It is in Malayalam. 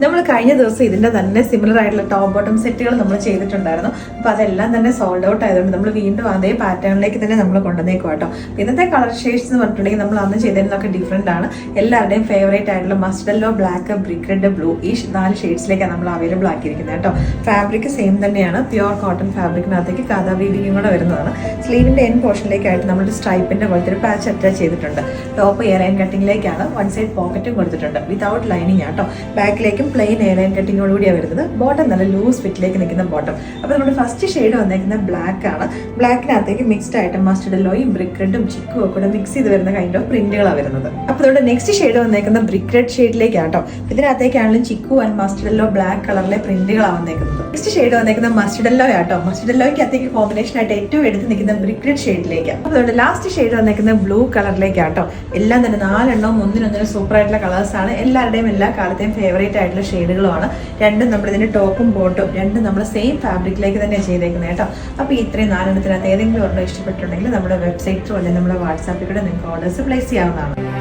നമ്മൾ കഴിഞ്ഞ ദിവസം ഇതിന്റെ തന്നെ സിമിലർ ആയിട്ടുള്ള ടോപ്പ് ബോട്ടം സെറ്റുകൾ നമ്മൾ ചെയ്തിട്ടുണ്ടായിരുന്നു. അപ്പൊ അതെല്ലാം തന്നെ സോൾഡ് ഔട്ട് ആയതുകൊണ്ട് നമ്മൾ വീണ്ടും അതേ പാറ്റേണിലേക്ക് തന്നെ നമ്മൾ കൊണ്ടുവന്നേക്കും കേട്ടോ. ഇന്നത്തെ കളർ ഷെയ്ഡ്സ് എന്ന് പറഞ്ഞിട്ടുണ്ടെങ്കിൽ നമ്മൾ അന്ന് ചെയ്തതിനൊക്കെ ഡിഫറെന്റ് ആണ്. എല്ലാവരുടെയും ഫേവറേറ്റ് ആയിട്ടുള്ള mustard black, brick red, blue ഈ 4 ഷെയ്ഡ്സിലേക്കാണ് നമ്മൾ അവൈലബിൾ ആക്കിയിരിക്കുന്നത് കേട്ടോ. ഫാബ്രിക് സെയിം തന്നെയാണ്, പ്യുവർ കോട്ടൺ ഫാബ്രിക്കിനകത്തേക്ക് കഥ വീവിങ്ങും കൂടെ വരുന്നതാണ്. സ്ലീവിന്റെ എൻ പോർഷനിലേക്കായിട്ട് നമ്മൾ സ്ട്രൈപ്പിന്റെ പോലത്തെ ഒരു പാച്ച് അറ്റാച്ച് ചെയ്തിട്ടുണ്ട്. ടോപ്പ് എയർ ലൈൻ കട്ടിങ്ങിലേക്കാണ്, വൺ സൈഡ് പോക്കറ്റും കൊടുത്തിട്ടുണ്ട് വിതൗട്ട് ലൈനിങ് ആട്ടോ. ബാക്കിലേക്കും പ്ലെയിൻ എയർ ലൈൻ കട്ടിങ്ങോടുകൂടിയാണ് വരുന്നത്. ബോട്ടം നല്ല ലൂസ് ഫിറ്റിലേക്ക് നിൽക്കുന്ന ബോട്ടം. അപ്പോൾ നമ്മുടെ ഫസ്റ്റ് ഷെയ്ഡ് വന്നേക്കുന്നത് ബ്ലാക്ക് ആണ്. ബ്ലാക്കിനകത്തേക്ക് മിക്സ്ഡ് ആയിട്ട് മസ്റ്റർഡ് യെല്ലോയും ബ്രിക്ക് റെഡും ചിക്കും ഒക്കെ കൂടെ മിക്സ് ചെയ്ത് വരുന്ന കൈൻഡ് ഓഫ് പ്രിന്റുകളാണ് വരുന്നത്. അപ്പോൾ നമ്മുടെ നെക്സ്റ്റ് ഷെയ്ഡ് വന്നേക്കുന്ന ബ്രിക്ക് റെഡ് ഷെയ്ഡിലേക്കാട്ടോ. ഇതിനകത്തേക്കാണെങ്കിലും chikoo and mustard yellow black കളറിലെ പ്രിന്റുകളാണ് വന്നേക്കുന്നത്. നെക്സ്റ്റ് ഷെയ്ഡ് വന്നേക്കുന്ന മസ്റ്റർഡ് യെല്ലോ ആട്ടോ. മസ്റ്റർഡ് യെല്ലോയ്ക്കകത്തേക്ക് കോമ്പിനേഷൻ ആയിട്ട് ഏറ്റവും എടുത്ത് നിൽക്കുന്ന ബ്രിക്ക് റെഡ് ഷെയ്ഡിലേക്ക്. അപ്പോൾ നമ്മുടെ ലാസ്റ്റ് ഷെയ്ഡ് വന്നേക്കുന്ന ബ്ലൂ കളറിലേക്കാട്ടോ. എല്ലാം തന്നെ 4 എണ്ണവും ഒന്നിനൊന്നിനും സൂപ്പർ ആയിട്ടുള്ള കളേഴ്സ് ആണ്. എല്ലാവരുടെയും എല്ലാ കാലത്തെയും ഫേവറേറ്റ് ആയിട്ടുള്ള ഷെയ്ഡുകളുമാണ്. രണ്ടും നമ്മളിതിന്റെ ടോപ്പും ബോട്ടും രണ്ടും നമ്മൾ സെയിം ഫാബ്രിക്കിലേക്ക് തന്നെ ചെയ്തേക്കുന്നത് കേട്ടോ. അപ്പോൾ ഇത്രയും 4 എണ്ണത്തിനകത്ത് ഏതെങ്കിലും ഒരെണ്ണം ഇഷ്ടപ്പെട്ടുണ്ടെങ്കിൽ നമ്മുടെ വെബ്സൈറ്റ് ത്രൂ അല്ലെങ്കിൽ നമ്മുടെ വാട്സാപ്പിൽ കൂടെ നിങ്ങൾക്ക് ഓർഡേഴ്സ് പ്ലേസ് ചെയ്യാവുന്നതാണ്.